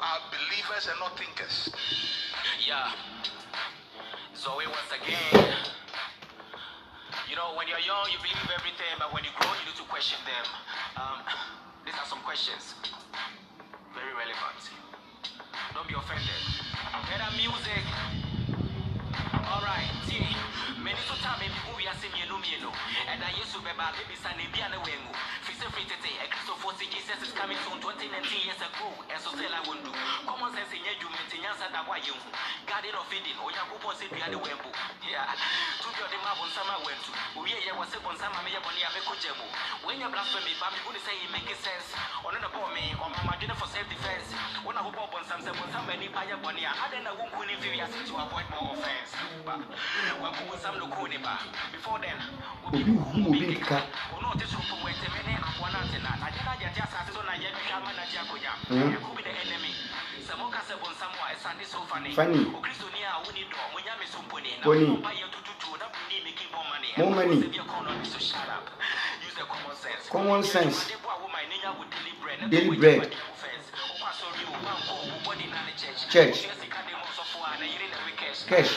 are believers and not thinkers. Yeah. So once again, you know, when you're young, you believe everything, but when you grow, you need to question them. These are some questions, very relevant. Don't be offended. Better music. All right, see. Many so time maybe we are seeing you know, and I used to be about maybe Sunday be on the way. Free today, a Christopher Jesus is coming soon 2019 years ago, and so still I won't do. Common sense in you, maintenance and why you guarded of feeding, or you go say be at the web. Yeah, to be the map on summer went to. We was on summer, maybe on the Jemo. When you blasphemy, but I'm going to say it makes sense. On an about me, or my margin for self defense. When I hope on some many by a bonnia, I don't know who could inferior to avoid more offense. But when we some look before then, we'll be not this room went a minute. I just so I yet could be the enemy. Samoka Sabon Samoa is Sunday so funny. Christonia, we need when you have some money. Buy you to making more money. So shut up. Use the common sense. Daily bread. Church. Cash.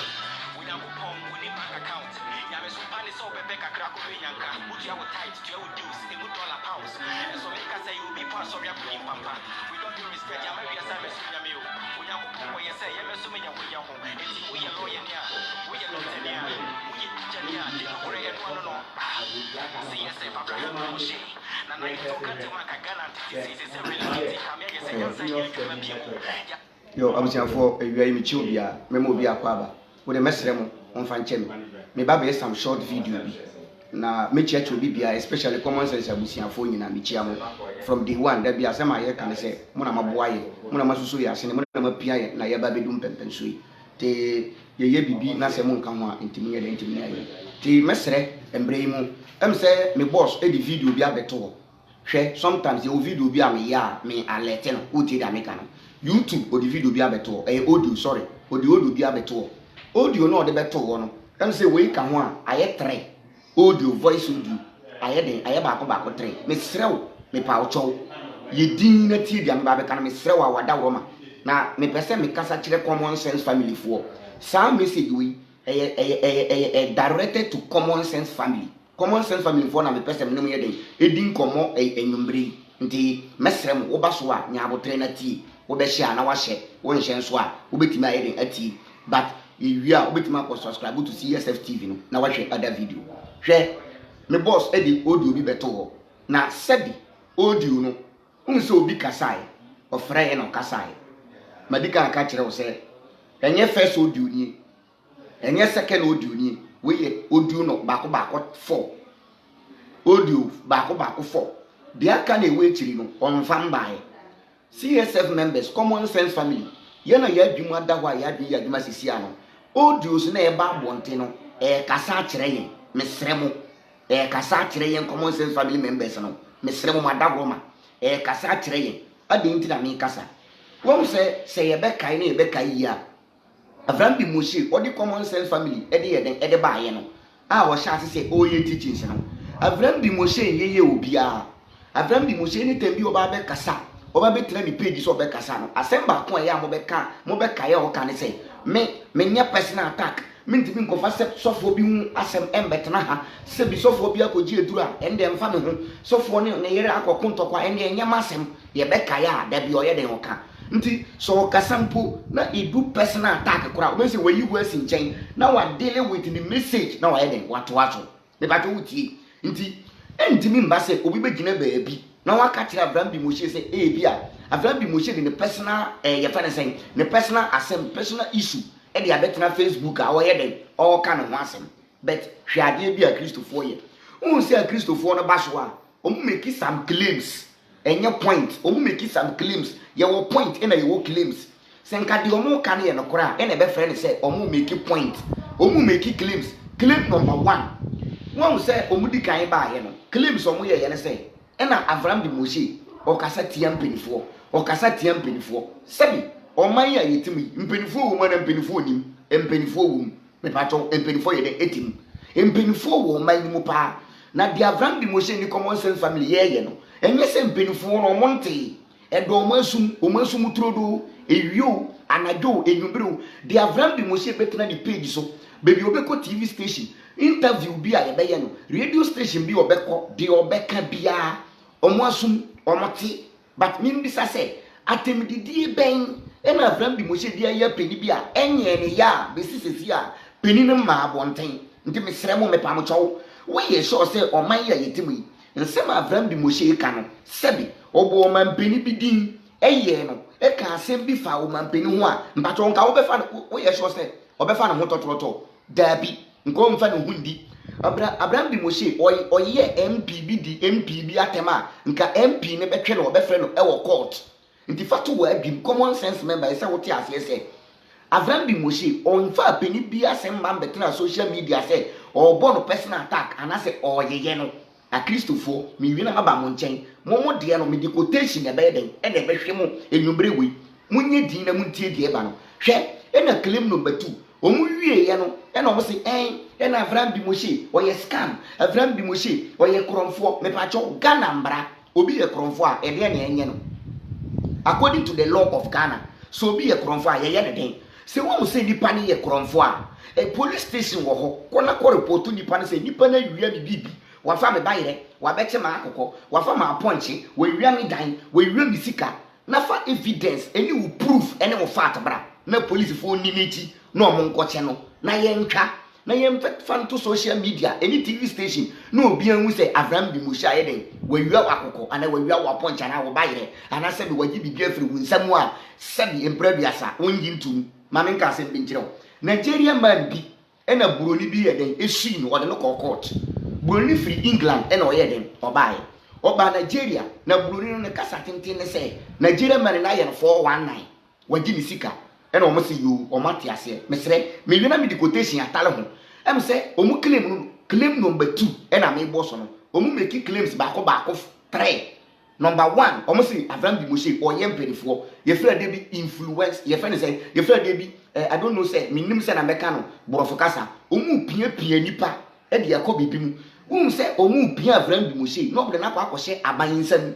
Yo, I was here for a very mature memoria kwaba. With a mesremo on Fanchem. Me baby some short video. Na me church will be especially common sense abusia phone na me chiamo from day one that be asema here can say mona maboaye mona masusu ya sene mona mapia na ya babe dum pempensui te ye bibi na se mon kan ho intimi ayi te mesre embre mu em say me boss e di video bi abeto hwe sometimes the video bi am ya me alert no o ti da me kan YouTube o di video bi abeto audio sorry o di audio bi abeto audio no de beto ho no em say we kan ho a aye 3 audio voice audio aye baako 3 me srew me pa ocho ye din na tie dia me ba be kan me srew a wada wo ma na me pese me kasa kire common sense family for some message we directed to common sense family for na me pese me no me den edin komo enumbre nti mesrem wo ba so a nya abotre na tie wo be share na wa share wo nhye so a wo betimi aye den ati but if you are betimi ko subscribe to CSF TV no na wa hwe other video hwe me boss edi audio bi beto ho na sebi audio no unse obi kasai ofra ye no kasai madika aka kire wo se enye first audio ni enye second audio ni we ye audio no baako 4 audio baako 4 dia aka na ewe chiri no onfam bae CSF members common sense family ye na ya adwuma adahwa ya adwi ya adwuma sisi ano audios na e ba bonte no kasa kire ye mesremo kasa kire ye common sense family members no mesremo madagoma kasa kire ye ade nti na me kasa won se ye be kai na ye be kai ya Abraham bi Moshe odi common sense family ede ba ye no a wo sha se o ye teachings no Abraham bi Moshe ye obia Abraham bi Moshe ni tembi oba be kasa oba be tira ni page so be kasa no asemba ko ya mo be ka ye o ka ne se me nya personal attack mentimi nkofa se sofo bi hu asem embetena ha se bi sofo bi akoji edura ende mfa me hu sofo ne yere akokontokwa ende enyama asem ye be ka ya da bi oye den oka nti so kasampo na edu personal attack kura o say we you go asinchen na wa deal with the message na wa eden wato me ba to wutie nti entimi mba se obi be gina baabi na wa ka kira Abraham bi Moshe se bia Abraham bi Moshe de personal ye fa ne sen ne personal asem personal issue e de abetena Facebook a wo ye den all kan ho asem but hwade bi a Christopher ye won say a Christopher no ba so a o make some claims enye point o make some claims ye wo point na ye wo claims senka de o mo kan ye no kora e na be friend say o mo make point o mo make claims claim number 1 won say o mo di kan ba ye no claims o mo ye ne say e na Abraham bi Moshe o kasa tiam penifo sabi o man ya yetimi mpenifo wo man mpenifo nim mpenifo wo me pato mpenifo ye de etim mpenifo wo man ni mu pa na de Abraham bi Moshe ni common sense family ye no enye se mpenifo no monte edo omansum trodo ewio anajo enyumbiro de Avram bi Moshe betena di page so baby obeko TV station interview bi a yebeye no radio station bi obeko de obeka bia omoasum omoti but me bisa say atemdidi ben ena Avram bi Moshe dia ya peni bi a enye ne ya besisesi a peni ne ma abonten nti mesrɛ mo mepa mo chow we ye sure say oman ya yetimu yi nsɛm Avram bi Moshe ka no sɛbi obo oman peni bi din eye no e ka asɛm bi fa oman peni ho a mpacho nka wo befa we ye sure say obefa no ho tototo dabi nko mfa no hundi Avram bi Moshe oye MP bi di MP bi atema nka MP ne betwe no obefre no e wo court nti fatu wo abim common sense member say wo ti ase say Avram bi Moshe onfa peni bi asem man betena social media say obo no personal attack anase oyeye no a Christopher mi wi na aba mo nchen mo de no me di quotation e be den e na be hwe mo enwumbre wi munye din na muntie die ba no hwe e na claim number 2 omu wie ye no e na mo se e na Avram bi Moshe oye scam Avram bi Moshe oye kromfo me pa cho Ghana mbra obi ye kromfo a e de na enye no according to the law of Ghana so obi ye kromfo a ye ne den se wo se nipa ne ye kromfo a a police station wo ho kona ko report nipa ne se nipa na wiya bi bibi wafa me bayire wabɛche ma akoko wafa ma aponche we wia me dan we wia me sika na fa evidence any will proof any will fact bra na police fo ni nechi na omo nkoche no na ye ntwa na ye mfa to social media any TV station na obi anwu se Avram bi Moshe aye den we wia akoko ana we wia wa aponche na wo bayire ana se bi wagi bi afiri wunsamu a se bi empraduasa wonyi ntum ma me nka se bi nkire Nigeria man bi ena buroni bi ye den esui no ode no court buroni free England ena oye den oba Nigeria na buroni no ne kasa tenten ne say Nigeria man na ye no 419 wagi ni sika ena o mo se yo o mate ase mesre me wi na me di quotation atale ho em se o mu claim number 2 ena me boss no o mu make claims baako 3 number 1 o mo se Avram bi Moshe o ye mpedifo ye fra de bi influence ye fra ne say ye fra de bi I don't know say minim say na meka no borofo kasa o mu pia nipa e de yakọ bibi mu say o mu pia Avram bi Moshe no bude na kwa akọhye abanyinsam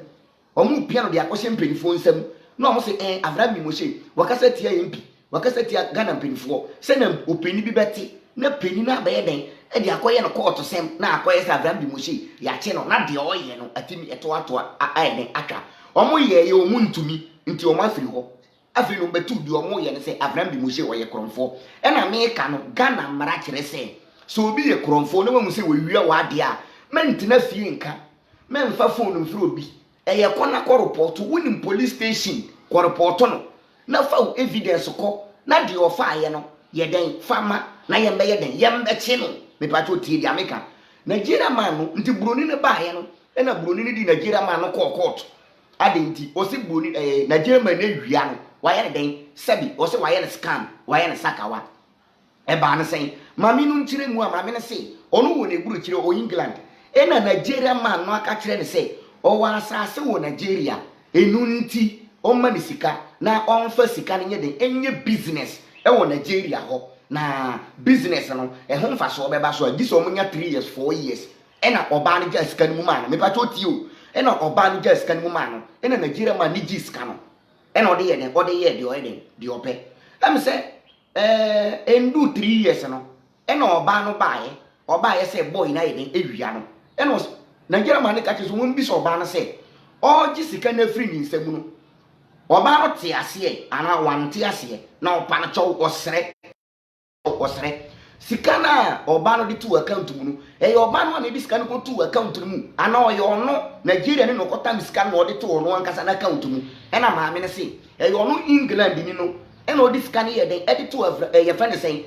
o mu pia no de akọhye mpedifo nsam no mo say Avram bi Moshe wakasa tia MP wakasa tia Ghana mpedifo say na openi bi beti na peni na abaye den e de akọhye no court sem na akọhye say Avram bi Moshe ya che no na de oye no atimi eto aye den atwa o mu ye o mu ntumi nti o ma firi ho afiri number 2 di omo ye ne say Avram bi Moshe oye kromfo e na me ka no Ghana mara kire say so obi ye kromfo no mu say we wia wa de a mentina fie nka memfa phone mfiri obi e ye kona ko report woni police station ko report no na fa evidence ko na de ofa ye no ye den fama na ye mbe ye den ye mbe chi no me pa to tie di America Nigeria man no nti buroni ne ba ye no e na buroni ne di Nigeria man no court adenti o si buroni Nigeria man ne wia no why den sabi o se why scam why na sakawa e ba na sen mami no nkire mu a mami ne se onu wo ne buru kire o England e na Nigeria man no aka kire ne se o wa asase wo Nigeria enu nti o ma ne sika na on fa sika ne nye den enye business e wo Nigeria ho na business no e ho mfa so be ba so agi so mo nya 3 years 4 years e na oba ne ga sika ne mu ma na me pa to ti o e na oba ne ga sika ne mu ma no e na Nigeria man ni gi sika no ena ode ye den de oyeden de ope am say endu 3 years no ena oba no baaye say boy na yeden ewia no ena Nigeria man ka che so won bi so oba no say o gi sika na free ni nsam no oba no te ase ana wante ase na opa no chow osre sika na oba no di to account mu no oba no na bi sika no ko to account mu ana oyo ono Nigeria ni no ko tam sika no odi to ono ankasa na account mu ena maame ne se ono England ni no ena odi sika ne ye den edi to ye fa ne sen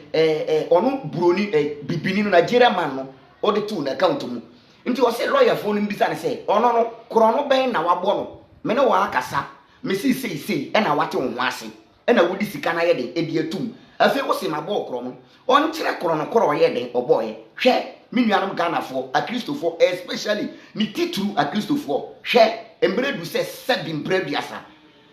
ono buroni bibini no Nigeria man no odi to na account mu nti o se lawyer phone mbisa ne se ono no kro no ben na wabo no me ne wa akasa me sei ena wate wo ase ena wodi sika na ye den edi atum afi wo se mabo kro no on kire kro no kro ye den oboye hwe minuanum Ghana for a Christopher especially ni titru a Christopher hwe embredu se sabin brebiasa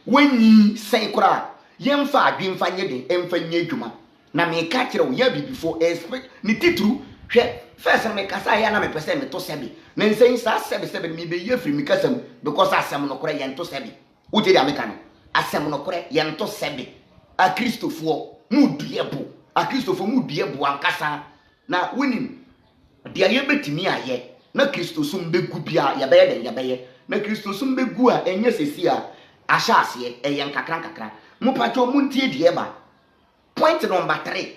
wenyi sen kra yemfa adwemfa nye den emfa nye adwuma na me ka kire wo ya bibifo expect ni titru hwe first me kasa ya na me pese me to sebi na nsen sa sebi me be ye free me kasam because asem no kra ye to sebi wote de ameka no asem no kore ye nto sebe a Christopher mu duebo a Christopher mu duebo ankasa na wonim de aye betimi aye na Christo sum begu bia ya beye den ya beye na Christo sum begu a enye sesi a ahya ase eye nkakra mo pacho mu ntie de ba point number 3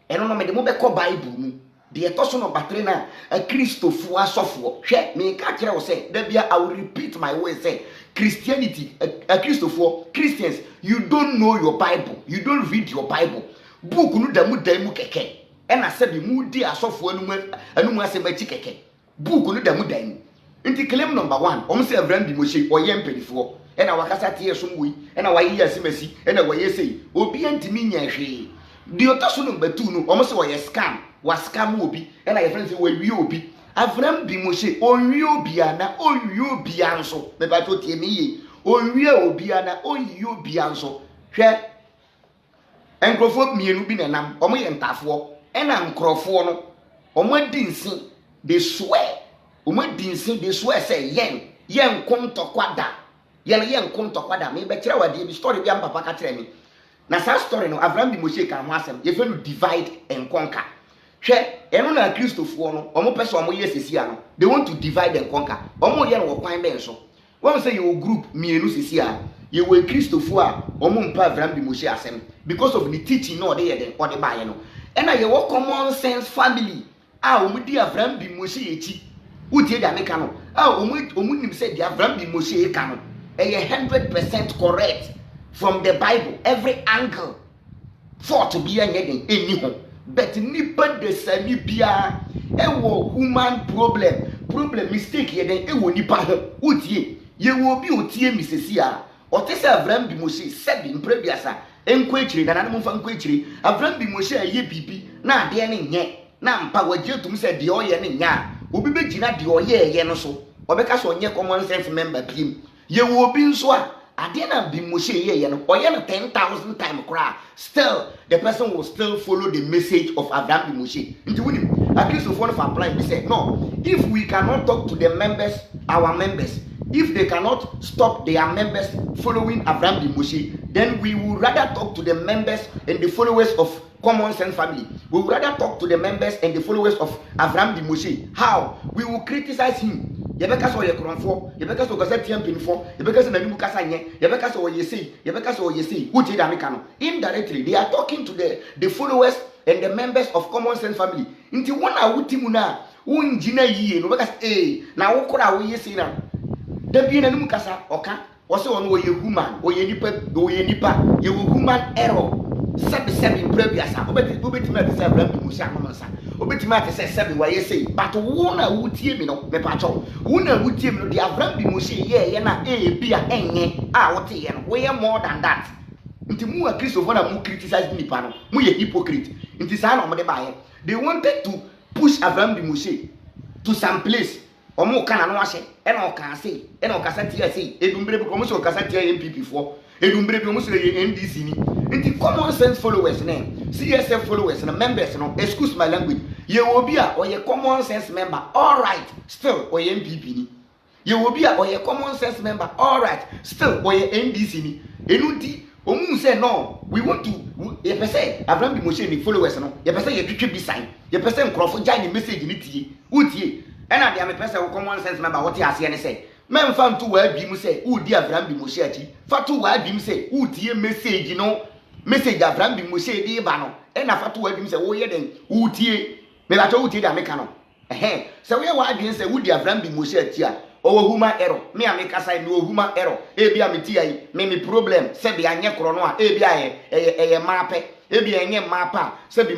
eno no me de mo be ko Bible mu de to so number 3 na a Christopher asofo hwe me ka kire wo say da bia I will repeat my way say Christianity a Christopher Christians you don't know your Bible, you don't read your Bible book nu da mu keke ena se bi mu di asofo anu mu ase machi keke book nu da mu dan nti claim number 1 om se Abraham bi Moshe oye mpedifo ena wakasa tie so mu ena wayi asimasi ena waye sei obi antimi nya hwe di otaso number 2 no om se oye scam wa scam obi ena ye friend say we wi obi Abraham bi Moshe onwi obi ana onwi obi anso me ba to tie mi ye onwi obi ana onwi obi anso hwe enkrofo mienu bi nenam om ye ntafo ena nkrofo no om adi nsin they swear they swear say yen kontokwada yen kontokwada me be kire wade bi story bi am papa ka kire mi na sa story no Abraham bi Moshe kan ho asem ye fe no divide and conquer hwe eno na Christopher no omo pese omo ye sesia no they want to divide and conquer omo ye no wo kwan ben so won say your group mienu sesia ye we Christopher a omo mpa Abraham bi Moshe asem because of the teaching no dey den or the buy no ena ye wo common sense family omo di Abraham bi Moshe echi utie da meka no omo nim say di Abraham bi Moshe e ka no e 100% correct from the Bible every angle for to be anything eni ho but nipa de sani bia ewo human problem mistake ye den ewo nipa ho utie ye wo bi otie misesi a otese Abraham bi Moshe sebi mprebiasa enko echire na nanu mfa enko echire Abraham bi Moshe ye bibi na ade ne nye na mpa waje tum se de oye ne nya obi be gina de oye ye no so obeka so onye common sense member pim ye wo bi nso a ade na bi Moshe ye no oye no 10,000 time kra still the person will still follow the message of Abraham bi Moshe nti woni a Christopher for apply we say no if we cannot talk to the members our members if they cannot stop their members following Abraham bi Moshe then we will rather talk to the members and the followers of common sense family. We would rather talk to the members and the followers of Abraham bi Moshe. How? We will criticize him. Yebeka so ye kronfo, yebeka so kasa tiampinfo, yebeka so nanimu kasa nye, yebeka so ye say, yebeka so ye say. Uche da mekano. Indirectly, they are talking to the followers and the members of common sense family. Inti wana utimu na unjina yiye no beka na wokora wo ye say na. Da bi nanimu kasa oka, wose ono ye human, ye nipa, ye human error. Sebi prebiasa obeti me say Abraham bi Moshe amansa obeti me say sebi wa ye say but wona wutie mi no me pacho wona wutie mi no the Abraham bi Moshe ye na bia enye a wote ye no we more than that nti mu a Christopher na mu criticize nipa no mu ye hypocrite nti sa na omde ba ye they wanted to push Abraham bi Moshe to some place omo kana no ahye e na o kan say e na o kasa tie say edumbre bi ko mo so kasa tie MPP fo edumbre bi mo so ye NDC ni nti common sense followers na CSF followers na members no excuse my language ye obi a oye common sense member all right still oye MPP ni ye obi a oye common sense member all right still oye NDC ni enuti omu say no we want to ye pese Abraham bi Moshe ni followers no ye pese ye twetwe bi sign ye pese nkrofo jai ni message ni tie utie ena dia me pese common sense member what ase ne say men fam to wa bi mu say udi Abraham bi Moshe achi fatu wa bi mu say utie message no message Abraham bi Moshe di ba no ena fatu wa bi mu say wo ye den utie me ba to utie da meka no se we wa adwen say udi Abraham bi Moshe achi a o human error me ameka sai no human error e bia me ti ai me problem se bia nye kro no a e bia ye mape e bia nye mapa se bi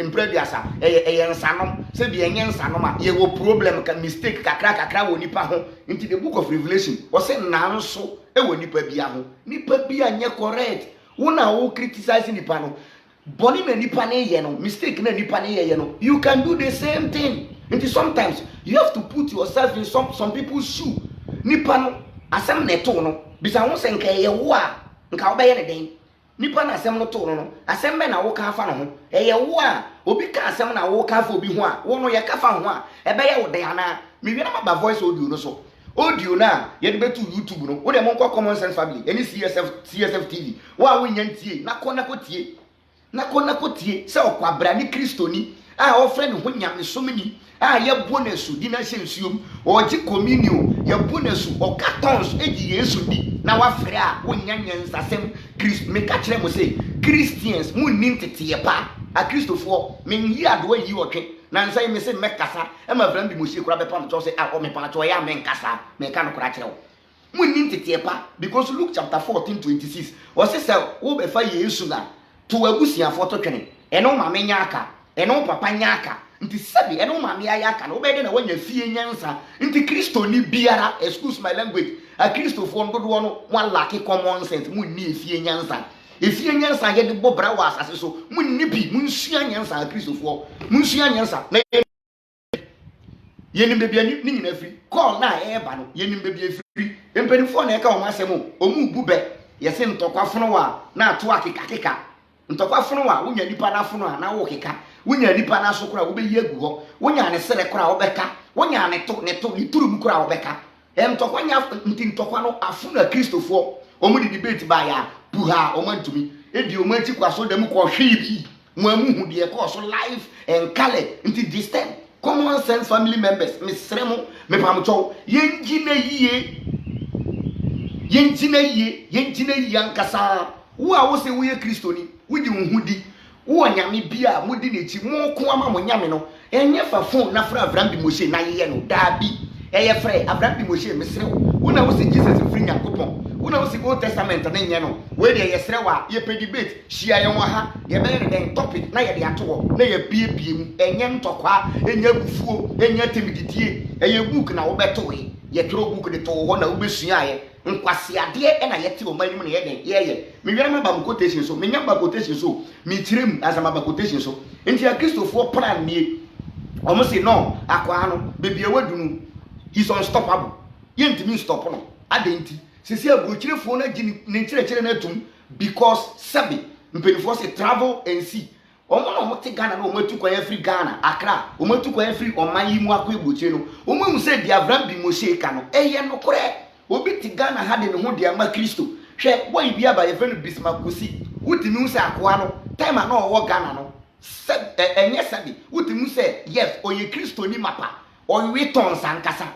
imprediasa e nsanom se bia nye nsanom a ye wo problem ka mistake kakra wo nipa ho into the book of Revelation wo se nanso e wo nipa bia ho nipa bia nye correct wona wo criticize nipa no boni na nipa na ye no mistake na nipa na ye no you can do the same thing. And sometimes you have to put yourself in some people's shoe. Nipa no asem na to no bisa ho se nka ye wo a nka obeye ne den nipa na asem no to no asem be na wo ka fa no ho ye wo a obi ka asem na wo ka fa obi ho a wo no ye ka fa ho a ebe ye wo den ana me wi na ma ba voice audio no so audio na ye de betu YouTube no wo de mo nko Common Sense Family any CSF TV wa wo nya ntie na ko tie se okwabra ni kristoni a ofre ne ho nyame somni a ye bonesu di na hyensuom oji communion ye bonesu okatons egi Yesu di na wa frɛ a wo nya nyansasem Christ me ka kyerɛ mo say Christians mu nim tete pa a Christofo men yi ado yi otwe na nsa me say mekasa e ma vram bi mo hie kura be pam to say a o me pa to ya men kasa me ka no kura kyerɛ wo mu nim tete pa because Luke chapter 14:26 o say wo be fa Yesu na to abusiafo to twene eno ma me nya aka eno papa nya aka nti sabi eno ma me aya aka na obede na wanya fie nyansa nti Kristo ni biara excuse my language a Kristofo ndodo no one lack common sense mu ni fie nyansa ye de bobra wa asase so mu ni bi mu nsua nyansa a Kristofo mu nsua nyansa na yenim bebia ni nyina firi call na eba no yenim bebia firi empenifo na eka o masem o mu bube yese ntokwafono wa na ato akeka ntokwafono wa wonya nipa na afono a na wo keka wonya nipa na so kora wo be yegu ho wonya ne sere kora wo beka wonya ne to ni turum kora wo beka ntokwa nti ntokwa no afono a Kristofo o mu di debate ba ya buha o mantumi ebi o manti kwaso dem ko hwe bi mo amuhu de ko so live and color nti this time Common Sense Family members misremo me pamcho yenjina yie ankasa wo a wo se wo ye kristoni wo di nhudi wo nyame bia modi nechi mo ko ama mo nyame no enye fa phone na fra Abraham bi Moshe na ye no da bi eye frɛ Abraham bi Moshe misre wo na wo se Jesus free Yakobon wo na wo se Old Testament na nye no we de ye sre wa ye pe debate hia ye wa ha ye be den topic na ye de ato na ye bie mu enye ntokwa enye bufuo enye temididie eye book na wo beto we ye tro book de to ho na wo besua ye nkwase ade na ye te o mani mu na ye den ye me wera ma ba quotation so me nya ba quotation so me tirem asama ba quotation so enti a Kristofo plan nie o mo say no akwa no bebie wadunu he's unstoppable ye ntimi stop no adenti sisi abuchirefo na gini ne nkyerɛkyerɛ na tum because sabi mpenifo say travel and see omo na omo te Ghana na omo atu kwa free Ghana Accra omo atu kwa free oman yi mu akwa ebuchire no omo mu say dia Abraham bi Moshe ka no eye no kore obi te Ghana ha de ne ho dia ma Kristo hwe boy bi aba ye fenu Bismakosi wutimi say akwa no time na owo Ghana no enye sabi wutimi say yes oye Kristo ni mapa oyi ton sankasa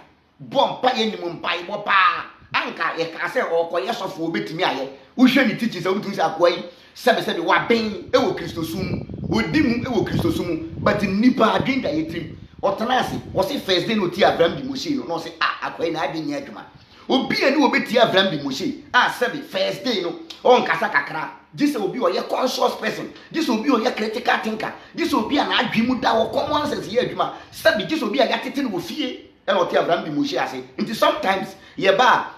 bompa ye ni mumpa ibo pa anka ye ka se okoye sofo obetimi aye wo hwe ni teaching se wutumi se akwai sebe wa ben ewo Kristo sum odimu ewo Kristo sum but nipa adinda yetrim otanase wo se first day no ti Abraham bi Moshe no se akwai na adi nya adwuma obi ani obeti Abraham bi Moshe sebe first day no on kasa kakra this obi o ye conscious person this obi o ye critical thinker this obi na adwimu da wo common sense ye adwuma sebe this obi ya tete no fie and what Abraham bi Moshe ase until sometimes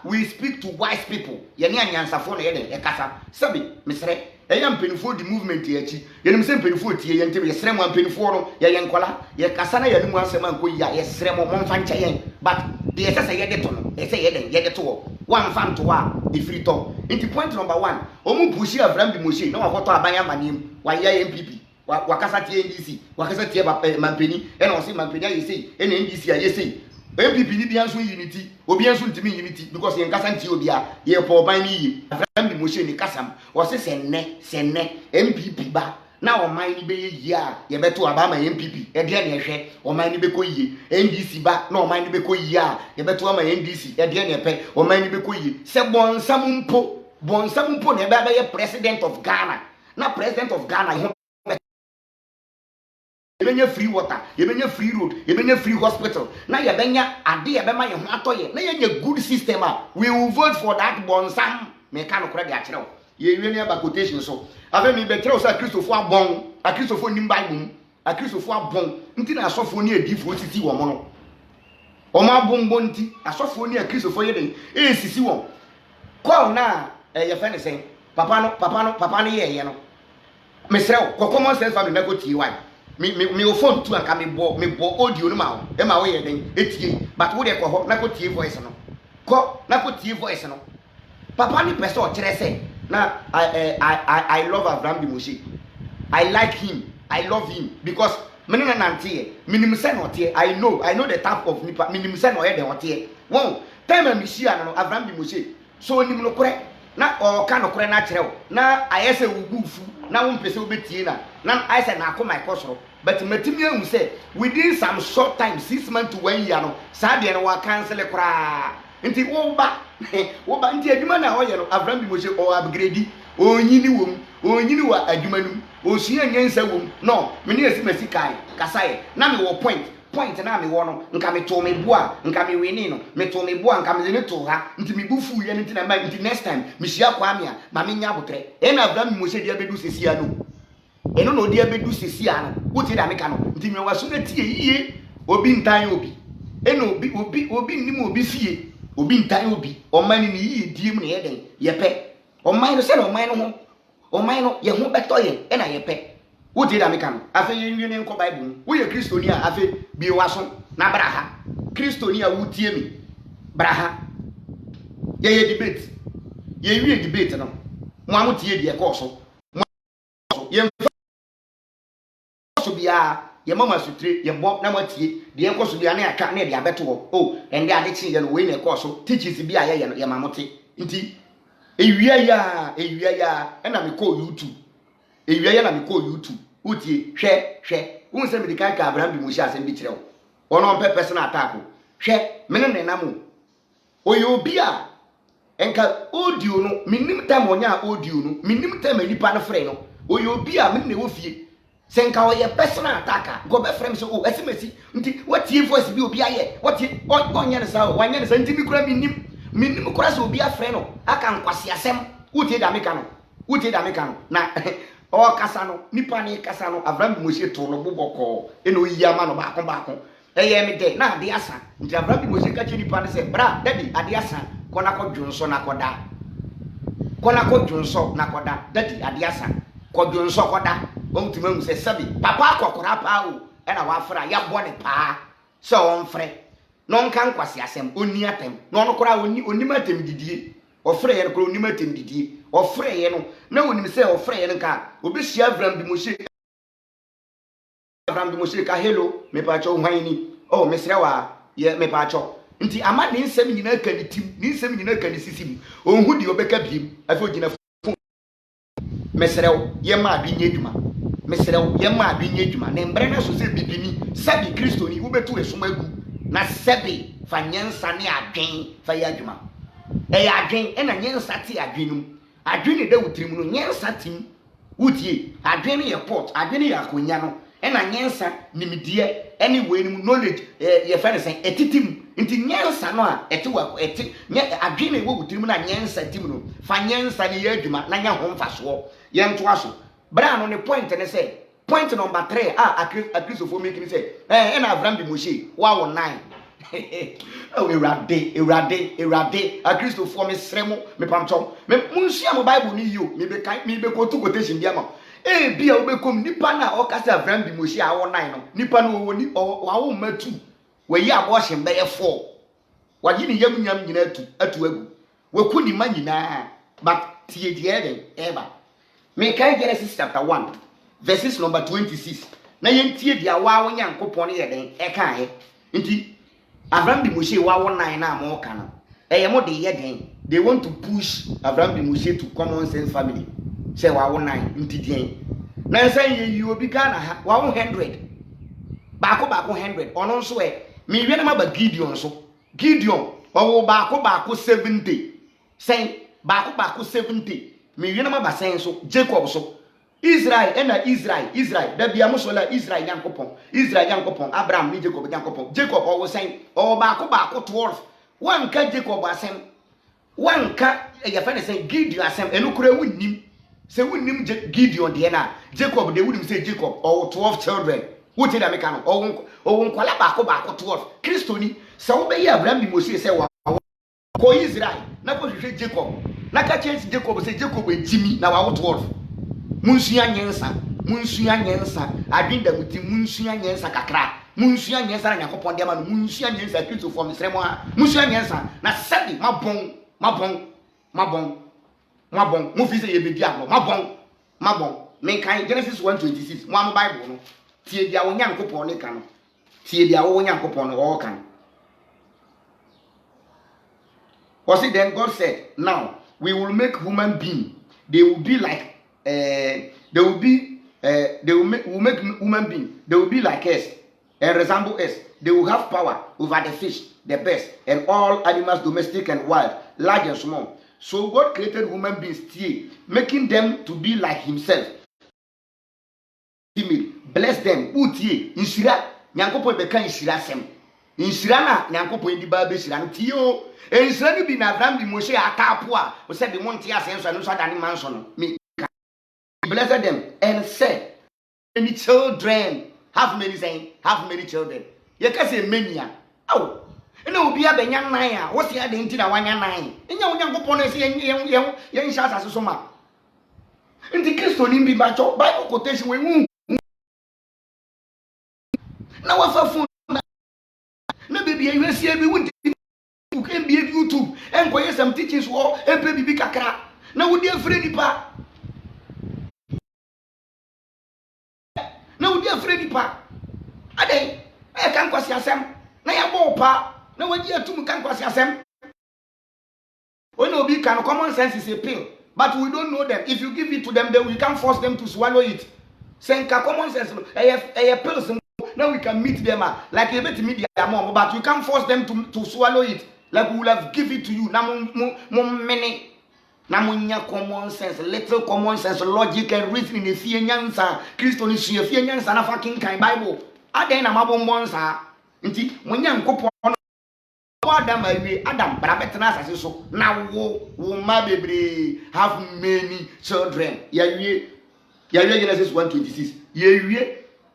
we speak to wise people ye ne anyansafo na ye de kasa sabi misre eyam penifo di movement ye chi ye nim se penifo tie ye ntem ye sre mo penifo no ye nkola ye kasa na ye nim asem anko ya ye sre mo mfa ncha ye but de ye sese ye de to no ye se ye de to one fan to wa the free talk into point number 1 omu pushi Abraham bi Moshe na wakoto abanya manim wa ye MPP wakasa tie NDC wakasa tie mampeni ena o se mampeni aye sei ena NDC aye sei MPP ni bianso unity obi anso ntimi unity because yen kasa nti obi a ye po ban ni yi Abraham bi Moshe ni kasam o se senne MPP ba na o man ni be yi a ye beto aba ma MPP e de na ehwe o man ni be ko yi NDC ba na o man ni be ko yi a ye beto ama NDC e de na epe o man ni be ko yi se bonsam mpo na e ba ye president of Ghana na president of Ghana yebenya free water yebenya free road yebenya free hospital na yebenya ade yebema ye ho atoye na yenya good system we will vote for that bonsam me ka no kora de akere ye wie ne ba quotation so ave mi be kire so Kristofo abon a Kristofo nim Bible a Kristofo abon nti na asofo ni edifo titi wo mo no o ma bongo nti asofo ni a Kristofo ye den sisi wo call na ye fe ne sen papa no ye no mesrew ko Common Sense Family na ko tie wa me phone tu anka me bo audio no ma e ma wo ye den etie but wo de ko ho na ko tie voice no papa ni person o kire se na I love Abraham bi Moshe I like him I love him because me na nantie minim se no tie I know the type of nipa minim se no ye de o tie won time mishia no Abraham bi Moshe so nim no kore na o ka no kore na kyerɛw na ayese wugufu na wo mpese obetie na ayese na akoma ikosoro but matimi ahu say within some short time 6 months to 1 year no saa de no wa cancel kora nti wo ba nti adwuma na oyɛ no Abraham bi Moshe o upgrade onyini wa adwuma num osua nyansa wom no me ne asimasi kai kasae na me wo point na me wo no nka me to me boa nka me wini no me to me boa nka me ne to ha nti me bufu ye nti na ma nti next time me hia kwa me a ma me nya botre na Abraham bi Moshe dia bedu sesia no eno no dia bedu sesia no wuti da me ka no nti me waso na tie yie obi ntan obi eno obi nnim obi fie obi ntan obi o mani ni yie diem ne ye den ye pe o man no se no man no ho o man no ye ho beto ye na ye pe wuti da me ka no afa ye nwie ne nko Bible wo ye Kristoni a afa bi waso na braha Kristoni a wutie mi braha ye debate ye wie debate no mo amotie de e ko so ye so bia ye mama sutre ye bo na matie de e ko so bia na aka na de abeto o ende ade chi ye no we na e ko so teachers bia ye mamote nti ewia ya na me call YouTube ewia ya na me call YouTube utie hwe wo se me de kan ka Abraham bi Moshe asem bi kire wo ono on personal attack hwe me ne nam o ye obi a enka audio no minim time onya audio no minim time nipa no frɛ no o ye obi a me ne wo fie senka o ye personal attack go be frame so o esimesi nti watie voice bi obi aye watie onya ne sa wanya ne sa nti mi kura minim kura so obi afrɛ no aka nkwase asɛm wutie da meka no na o kasa no nipa ne kasa no Abraham bi Moshe to no boboko eno yiyama no baako eye me de na ade asa nti Abraham bi Moshe ka che nipa ne se bra daddy ade asa kona ko dwonso na koda daddy ade asa ko dwonso koda o mtima mu se sabi papa akokora pa o na wa afra ya bo ne pa so on frɛ no nka nkwase asɛm oni atem no no kora oni matem didie ofrɛ ye no kora oni matem didie ofrɛ ye no na onim sɛ ofrɛ ye no nka obehia Abraham bi Moshe ka hello me pa cho hwan ni oh mesrɛ wa ye me pa cho nti ama ne nsɛm nyina ka ni tim ne nsɛm nyina ka ni sisim onhu di obeka biem afi ogina mesrɛ wo ye ma adwenye adwuma mesrɛ wo ye ma adwenye adwuma ne mbrɛ na so sɛ bibini sabi Kristoni wo betu esoma agu na sebe fa nyensa ne adwen fa ya adwuma ya adwen na nyensa ti adwenum adwen ne da wutrim no nyensa tim wutie adwen ne ye pot adwen ne ya akonya no na nyensa nimdie anyway nim knowledge ye fa ne sen etitim nti nyensa no a eti wa eti adwen ne wo wutrim na nyensa tim no fa nyensa ne ya adwuma na nya ho mfaso ye nto aso bra no ne point ne say point number 3 a Christopher making say na Abraham bi Moshe wa 9 oh erade a Christopher me sremo me pamcho me munsia mo Bible ni yo me be ko to quotation bia ma bia wo be kom nipa na o kasa Abraham bi Moshe a 9 no nipa no wo ni wa wo matu we yi abo hye be 4 wa yi ni yam nyam nyina atu agu we ku ni ma nyina but tie die den eba me kan Genesis chapter 1 verses number 26 na yentie dia wa wo Nyankopon ye den e kan he nti Abraham bi Moshe wa wo 9 na mo ka no mo de ye den they want to push Abraham bi Moshe to common sense family say wa wo 9 nti den na say ye obi Ghana ha wa wo 100 baako 100 ono nso me wie na ma ba Gideon so Gideon o wo baako 70 say baako 70 me wie na ma ba say so Jacob so Israel da bia mo so la Israel Nyankopon Abraham ni Jacob o wo sen o baako 12 wan ka Jacob asem wan ka ya fa ne sen Gideon asem enu kura wunnim se wunnim Gideon de na Jacob de wunnim se Jacob o 12 children wuti da meka no o nkwala baako 12 Kristoni se wo be yi Abraham bi Moshe se wa ko Israel na ko hwehwe Jacob na ka chance Jacob se Jacob ejimi na wa 12 munsua nyensa adwinda muti munsua nyensa kakra munsua nyensa na Nyankopon de ma no munsua nyensa Kristo for mesremo ha munsua nyensa na sabi mabon mu fi se ye bedi agbo mabon me kan Genesis 1:26 mo am Bible no tie dia wo Nyankopon ne ka no tie dia wo Nyankopon no wo kan Was it then God said, now we will make human being. They will be like we'll make human being. They will be like us and resemble us. They will have power over the fish, the birds, and all animals, domestic and wild, large and small. So God created human beings, making them to be like Himself. Bless them. Utie insira nyankopon beka insira sem. Insira na nyankopon di ba be sira no tio. Insira no bi na Abraham bi Moshe atapo a, o said the monte asenso no so adane manso no. Me blessed them and said, many children, have many saying, have many children. You can say many. Oh, and no be a benyan naya. What's the other intina one nine? And young nyankopon is young shots as so much. In the Christian be Bible quotation we now what's phone? No baby, you see every winter. You can be at YouTube and go some teachings war and baby kakra. Now would you friendly pa? Now would you friendly pa? Ade, I can't quasi assem. Now you ball pa. Now what you two can't quasi assem. When no be can common sense is a pill, but we don't know them. If you give it to them, then we can't force them to swallow it. Saying common sense, a pills. Now we can meet them like a bit media more, but you can't force them to swallow it. Like we will have give it to you. Many common sense, little common sense, logic and reasoning. If you answer, Christian is here, if you answer, na fucking kind Bible. Then I'm about monster. Inti when you go Adam, Adam, but I bet not so. Now, my baby have many children. Yeah, Genesis 1:26. Yeah.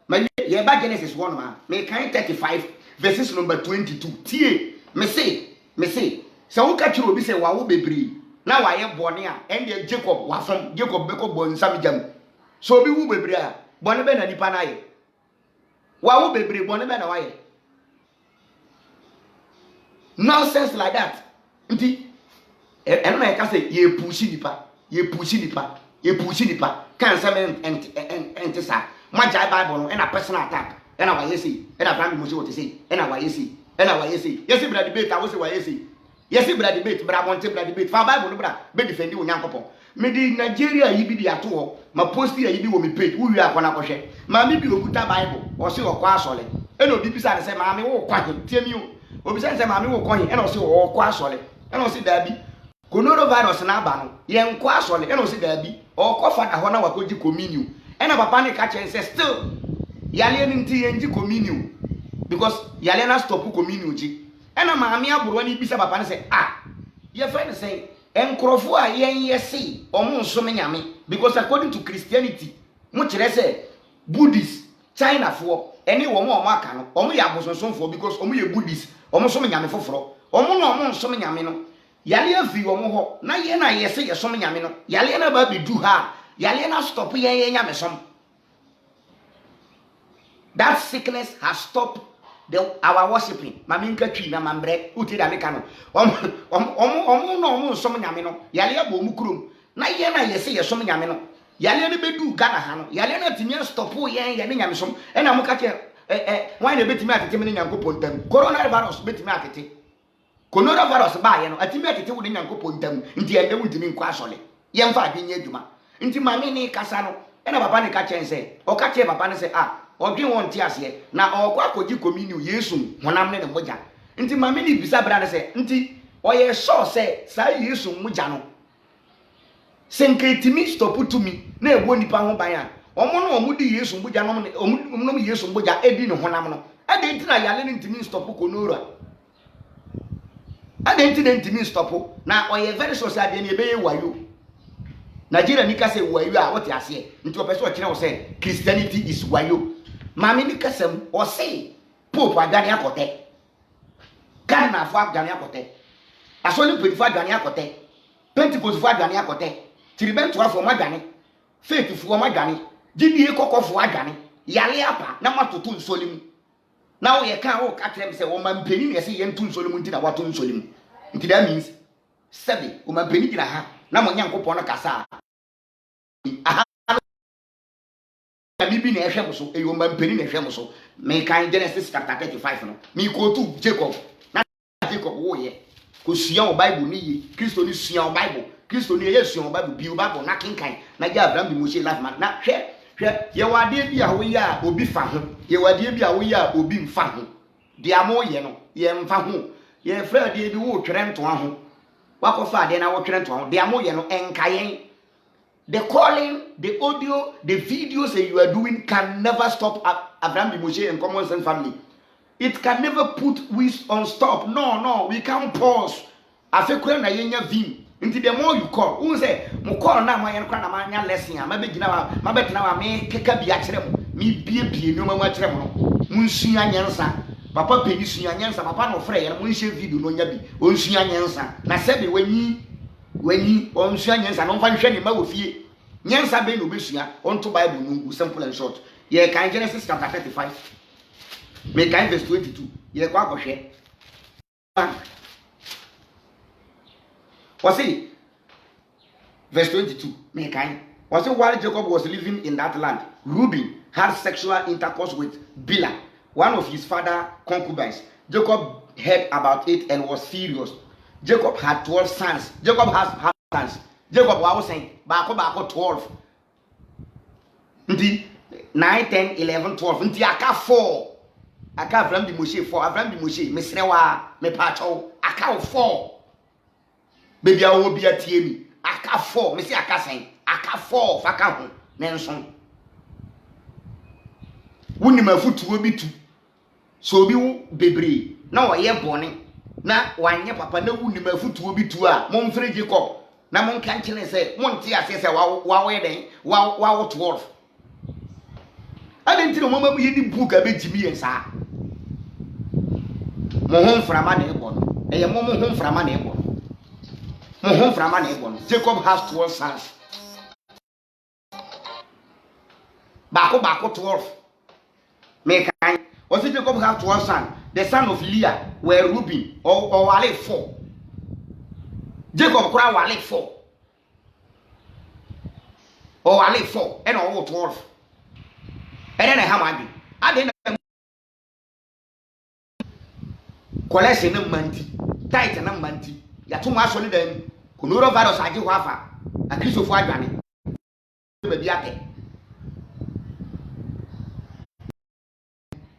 My back Genesis 1 man. May kind 35 verses number 22. Tie, me say. So who catch you be say wa wo bebre. Now I am born here and Jacob wa from Jacob beko born samijam. So be wo bebre a born be na nipa na ye. Wa wo bebre born be na wa ye. Nonsense like that. Nti eno na ka say ye pushi nipa. Can some and sa. My Bible no, and a personal attack. And I was say, and I found what to say, and I was say. Yes, brother debate, I was say. Yes, brother debate, but I want to debate. For Bible, brother, be defending on Yankopo. Made Nigeria, you be the atoll. My post here, you be me paid. Who you are going to push it? Mammy be a good Bible, or see or quasole. And no deep beside say, Mammy, oh, quite tell you. Or besides, Mammy will coin, and also all quasole. And also there be coronavirus and Abano, young quasole, and also there be or coffin a honor what could you communion. And a panic catcher and says, still, Yalian TNG communion because Yaliana stop community. And a mamma Burani Bisa Papa say, your friend say, and Crofua yen see, almost so many because according to Christianity, much less Buddhist, China for any one more marker, only a bosom for because only a Buddhist, almost so many for almost so many amino. Yalia fee or more, na yena yes say so many amino, Yaliana baby do her. Yaliana stop some. That sickness has stopped our worshiping. Maminka tree na mambre uti da mekano. No so nyamino. Yalia bo mukrum. Na yena yesi ye so nyamino. Yalia ne bedu Ghana hano. Yalia na timia stop ye nyamisom. E na muka che why ne betimi atete me nyankopon tam. Coronavirus betimi atete. Coronavirus ba ye no atimi atete wo nyankopon tam. Nti ende wutimi nkwa asole. Ye mfa adwenye adwuma. Nti mami ni kasa no ena papa ni ka chen se o ka che papa ni se odwen won ti ase na o kwa koji komini Yesu honam ne moja nti mami ni bisa bra ne se nti o ye sure se sa Yesu moja no senketimi stop to me na ebo nipa ho ban a omo no omo di Yesu moja no omo Yesu moja edi ne honam no ade nti na yale ni ntimi stop ko nora ade nti na ntimi stop na o ye very sure se ade ne ebe ye wayo Nigeria nika say wayo a what you say nti o person kire o say Christianity is wayo mami nika sem o say pope adwane akote kana fo adwane akote asoli pedifo adwane akote Pentecost fo adwane akote tiribentu afo madwane faith fo madwane gidie kokofo adwane yale apa na matoto nsolim na wo ye kan wo ka kire me say wo mampeni ne say ye ntu nsolim nti na wato nsolim nti that means sebi wo mampeni gina ha na mo nyankopon no kasa bibi na ehwe so e wo mampeni na ehwe mo so me kan Genesis chapter 35 no me go to Jacob na Jacob wo ye ko sua o Bible ni yi Kristo ni sua o Bible Kristo ni ye sua o Bible bi o Bible na kenkan na ja Abraham bi mo she life man na hwe ye wade bi a wo ye a obi fa ho ye wade bi a wo ye a obi mfa ho de amo ye no ye mfa ho ye fra de bi wo twere nto ho wakofa de na wo twere nto ho de amo ye no enkayen. The calling, the audio, the videos that you are doing can never stop Abraham Moshe and Common Sense family. It can never put we on stop. No, we can't pause. Afekura na yenya vim. Until the more you call, who say, "Mo call na mo yen kwa na manya lesson ya. Mabe gina ma bet na me keka bi akere mo. Me bie no ma akere mo no. Munsua nyansa. Papa peni sua nyansa. Papa no frɛ ya mo nhye video no nya bi. Onsua nyansa. Na sebe wani on sua nyansa no mfa hwɛ ne ma wo fie nyansa be no besua on to Bible no simple and short ye kan Genesis chapter 35 me kan verse 22 ye kwa akɔhwɛ wasi verse 22 me kan wasi while Jacob was living in that land Reuben had sexual intercourse with Bilhah, one of his father's concubines. Jacob heard about it and was furious. Jacob had 12 sons. Jacob has sons. Jacob was saying, Bako 12. Nti 9, 10, 11, 12. Nti aka 4. Aka Abraham di Moshe 4. Abraham di Moshe. Mesrewa, me pacho. Aka 4. Baby awo bi atie mi. Aka 4. Me say aka sen. Aka 4. Faka ho. Nenson. Wuni mafutuo bi tu. So bi bebre. Na wo ye bone. Na wanye papa na wuni mafutuo bi tu a momfre Jacob na mon kan kene se monte ase se wa we den wa 12 ade ntino mama ye di book abegimi yen sa mo hon frama na ebo no eye mo hon frama na ebo mo hon frama na ebo no Jacob has 12 sons bako 12 me kan o se Jacob has 12 sons. The son of Leah were Reuben or Wale 4. Jacob kura Wale 4. Or Wale 4 and all 12. And then I have I didn't collection of manti, tight and manti. Ya too much on them. Kunuro virus I do have a piece of white money.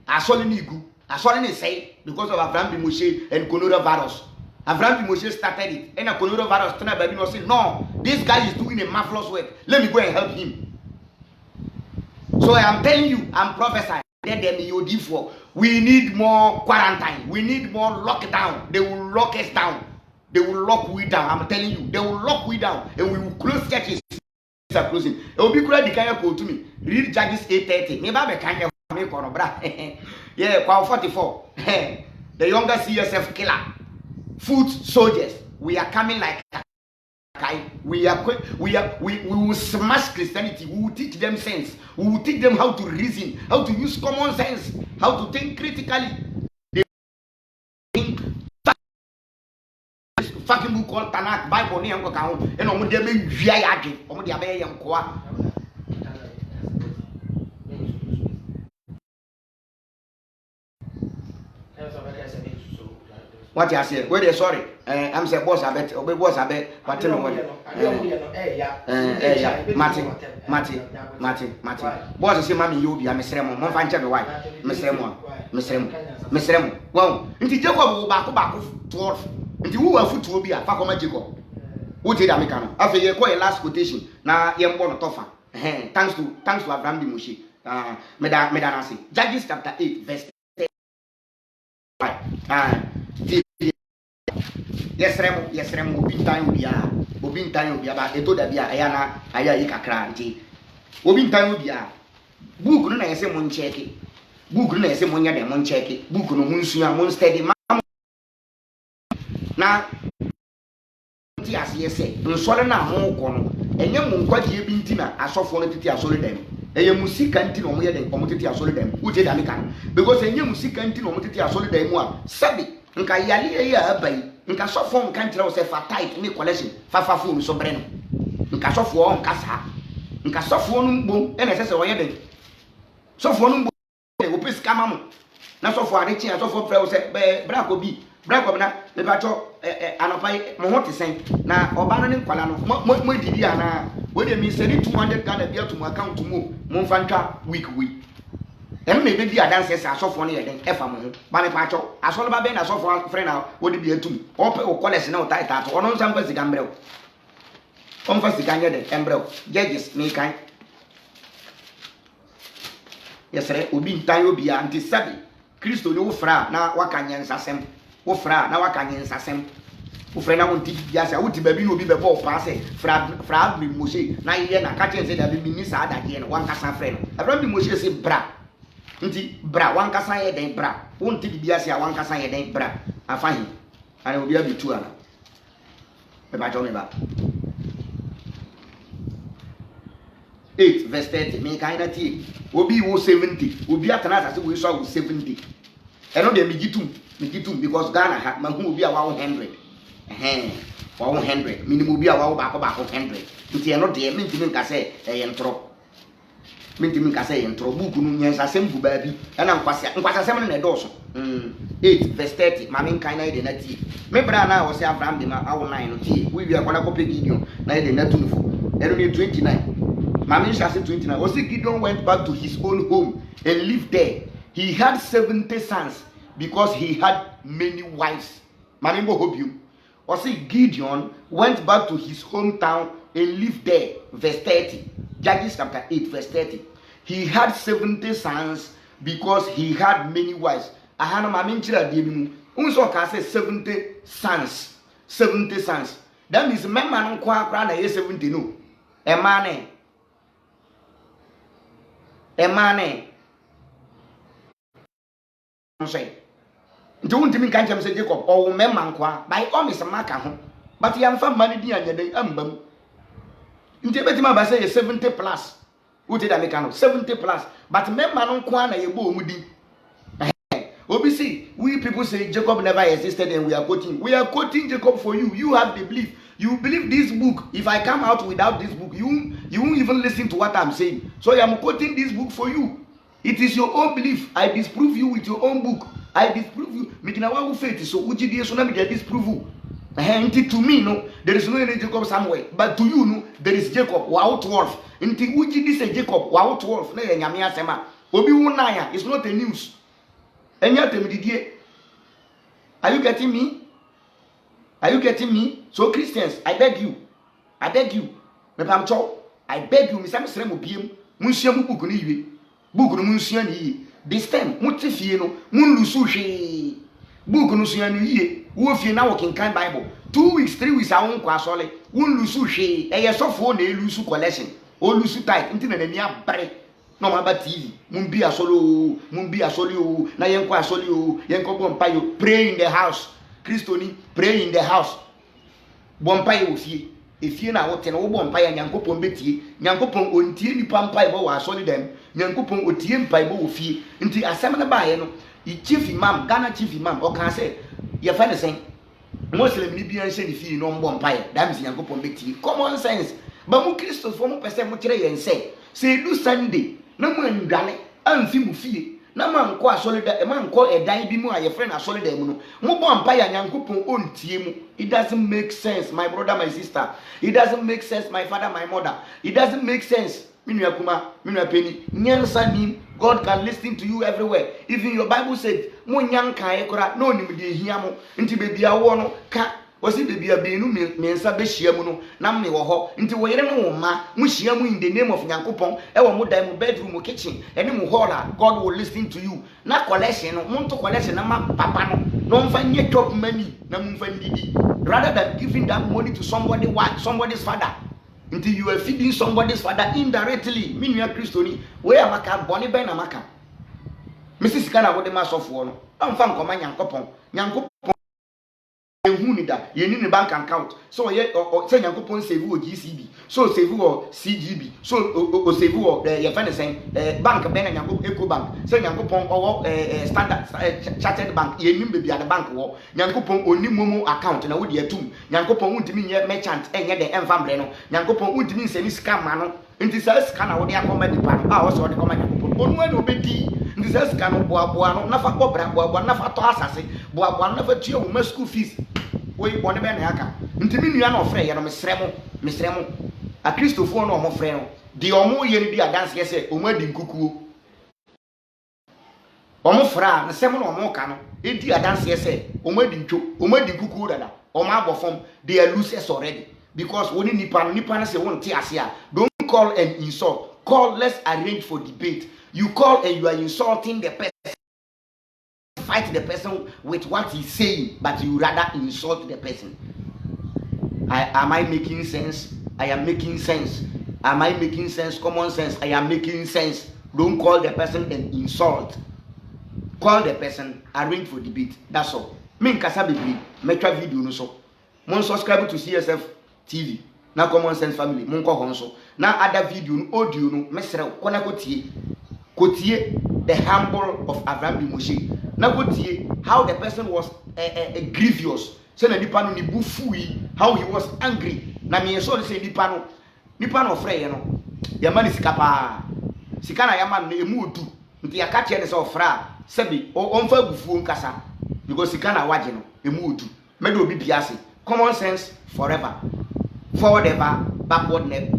I saw the Nigu. I saw it say because of Abraham Moshe and coronavirus. Abraham Moshe started it, and a coronavirus turned baby no say, no, this guy is doing a marvelous work. Let me go and help him. So I am telling you, I'm prophesying. We need more quarantine. We need more lockdown. They will lock us down. They will lock we down. I'm telling you, they will lock we down, and we will close churches. Are closing. It will be great. The kind of go to me. Read Judges 8:30. Maybe I kind of yeah, 44. The younger CSF killer, foot soldiers. We are coming like we will smash Christianity. We will teach them sense. We will teach them how to reason, how to use common sense, how to think critically. Fucking book called Tanakh Bible ni yango kaho. Eno mo dia be wia ya adwe. Omo dia be ye nkoa. What you say? Where they sorry? I'm say boss abet, obe boss abet, but tell me what. Martin. Boss say mami you be a mesremo, mon fan chebe why? Mesremo. Wow. Nti Jacob wo baako 12. Nti wo wa futu obi a fa koma Jacob. Wo te da meka no. Afa ye call your last quotation na ye mbo no tofa. Thanks to Abraham di Moshe. Meda na say. Judges chapter 8 verse 5. Yes, Remo, obi ntan obia ba eto da bia aya yi kakra nti obi ntan obia book no na yese mo ncheke book no na yese mo nya dem mo ncheke book no mo nsua mo study na ti ase yese nsore na ho ko no enye mo nkwadie bi ntina asofo no titi asore dem eye musika ntina mo ye dem mo titi asore dem uje da meka because enye musika ntina mo titi asore dem mu a sabi nka yale ya abai nka sofo nka nkyerɛ wo sɛ fa tight ne collection fa phone so bre no nka sofo nka sa nka sofo no mbom ɛna ɛsɛ sɛ ɔyɛ den sofo no mbom wo pes kama mo na sofo ade kye sofo frɛ wo sɛ bra ko bi na me ba cho anopai mo hote sen na oba no ne nkwala no mo didi ana we dey me send 200 Ghana bia to my account mo mfa ntwa week. Em me be di adanse se asofo no ye den efa mo ho ba me pa cho asolo ba be na asofo friend na wo de bi atum o pe o college na o title to ono nsa mfa sika mbrel o mfa sika nye de embrel judges me kan yesere obi ntan obi anti sabi Kristo ni wo fra na wakanye nsasem wo fra na wakanye nsasem wo fra na wonti bia se wo ti ba bi no obi be bo pa se fra bi Moshe na ye na ka chen se da bi ni sa adage no wan kasa fra no abra bi Moshe se bra nti bra wan kasa ye den bra wonti bia se wan kasa ye den bra afahi ana obi abitu ana be ba jo me ba 8 verse 30 me kind of tea obi wo 70 obi atana asase wo so wo 70 eno de migitum because Ghana ha mahu obi a wa 100 wa 100 minimum obi a wa ba ko 100 nti eno de mentimi nka se ye ntro mentimi nka se ye ntro buku nu nyensa sem bu ba bi ena nkwasa sem na edoso 8 verse 30 ma men kind de na tea me bra na wo se Abraham de ma awo 9 no tea we wi akwala ko pe Gideon na de na tunfo eno ni 29 Mami Shasi 29. Also, Gideon went back to his own home and lived there. He had 70 sons because he had many wives. Mami Bo hope you. Also, Gideon went back to his hometown and lived there. Verse 30. Judges chapter 8, verse 30. He had 70 sons because he had many wives. Ahana Mami Chira Dibimu. Unso can say 70 sons. 70 sons. That means men man kwa 70 no. Emane say don't mean can't say Jacob or memman by all Miss Maka home, but you have found money dear day ambum. In Tibetima by say 70 plus. Who did I make 70 plus, but memman kwana ye bo mudi. OBC, we people say Jacob never existed and we are quoting Jacob for you. You have the belief. You believe this book. If I come out without this book, you won't even listen to what I'm saying. So I am quoting this book for you. It is your own belief. I disprove you with your own book. I disprove you. Mikinawa faith. So uji so na me disprove you. To me, no, there is no any Jacob somewhere. But to you, no, there is Jacob. Wow, 12. Until uji this is Jacob. Wow, 12. Ne nyamia sema. Obi wonaya. It's not a news. Are you getting me? Are you getting me? So Christians, I beg you. I beg you. I beg you, Miss Amsterdam Opium, Munsiam Bukuni, Bukunusian. This time, Mutifieno, Munlusushi, Bukunusian, Wolf, you now working kind Bible. 2 weeks, 3 weeks, I won't quite solid. Munlusushi, a yes of 4 day Lusu collection, or Lusu type, internet and ya break. No maba TV, mumbi asolo, na yenko asolo, yenko bompayo, pray in the house. Christoni, pray in the house. Bompayo ofie. Efie na wote na wo bompayo nyankopon betie. Nyankopon ontie nipa mpayo bo wa asole dem. Nyankopon otie mpayo bo ofie. Nti asem na baaye no, I chief imam, Ghana chief imam, o kan say, ye fa ne sen. Muslim ni bia nse ni fie no bompayo. That means nyankopon betie. Common sense. Ba mu Christos fo mu pese mu kire yen say do Sunday. Na mu ndwane amfi mu fie na man ko asolida e man ko edan bi mu a ye friend asolida mu no mo bo ampa ya nyankopon ontie mu. It doesn't make sense, my brother, my sister. It doesn't make sense, my father, my mother. It doesn't make sense. Minu akuma, minu apeni nyansa nim. God can listen to you everywhere. Even your Bible said mo nyanka e kora no nim de hia mo nti bebi awo no ka wasi bebi abenu mensa be hia mu no na me wo ho nti wo yere no ma mu hia mu in the name of nyankopon e wo mo dan mu bedroom kitchen ene mu hall. God will listen to you na collection no mo to collection na ma papa no mfa nye top money na mu mfa ndidi rather than giving that money to somebody's father until you are feeding somebody's father indirectly. Minu ya Christoni we amaka boni ben amaka Mrs. Kana wo de ma sofo no amfa nkoma nyankopon Ehunida, ye ni bank account. So ye say Nyankopon save you GCB. So save you CGB. So o save you ye find the bank ben Nyankopon Eco Bank. Say Nyankopon Standard Chartered Bank. Ye nim be the bank wo. Nyankopon oni momo account na wo de atum. Nyankopon untimi nye merchant enye de envambre no. Nyankopon untimi nseni scam no. Nti say scan na wo de akoma nipa no. Ah wo so de koma Nyankopon. Onu anu obedi. Nti say scan no boa no na fa kobra boa na fa to asase. Boa no na fa tue wo school fees. we bone be na aka ntimi nua na ofre ye no mesrɛ mo a Christopher no omofre no de omo ye ni di adanse ye se omo adi nkukuo omofra na sem no omo ka no edi adanse ye se omo adi ntwo omo adi nkukuo dada omo abofom they are losers already because woni nipa no say won te ase a don't call and insult call, let's arrange for debate. You call and you are insulting the person. Fight the person with what he's saying, but you rather insult the person. Am I making sense? I am making sense. Am I making sense? Common sense. I am making sense. Don't call the person and insult. Call the person, arrange for debate. That's all. Me nkasa bebre, metwa video no so. Mon subscribe to CSF TV. Na Common Sense Family, mon ko honso. Na other video no audio no mesere kona kotie. Kotie the humble of Abraham Moshe. Na kotie how the person was grievous. Say na nipa no ni bufui, how he was angry. Na me so say nipa no frɛ ye no. Ya mani sika pa. Sika na ya man na emu odu. Nti ya ka tie ne se ofra sebi onfa bufuo nkasa because sika na waje no emu odu. Me do obi biase. Common sense forever. Forward ever, backward never.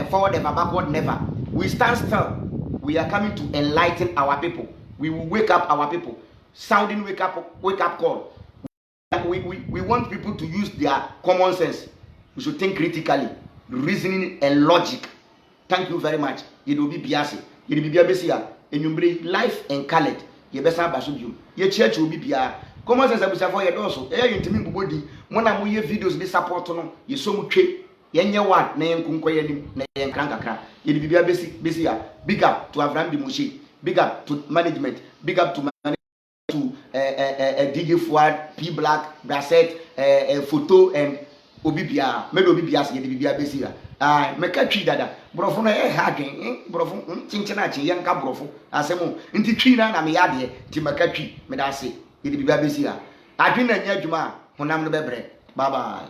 Forward ever, backward never. We stand still. We are coming to enlighten our people. We will wake up our people. Sounding wake up call. We want people to use their common sense. We should think critically, reasoning and logic. Thank you very much. You do be biase. You do be biase. And you bring life and colored. You best have a Your church will be biase. Common sense abusa for your also. Eh yintimi bobodi. Mona mo ye videos be support no. Ye so mu twe. Ye nye one na yenkunko ye nim na ye nkran kakra. Ye bibia besi ya. Big up to Abraham Moshe. Big up to management. Big up to DJ Fuad, P Black, Brasset, Photo and Obibia. Me Obibia se ye bibia besi ya. Me ka twi dada. Brofo na hagen. Brofo chinchina chi yanka brofo. Asemo nti twi na me yade ti me ka twi me da se. It be babisia. I didn't know honam no bebre. Bye bye.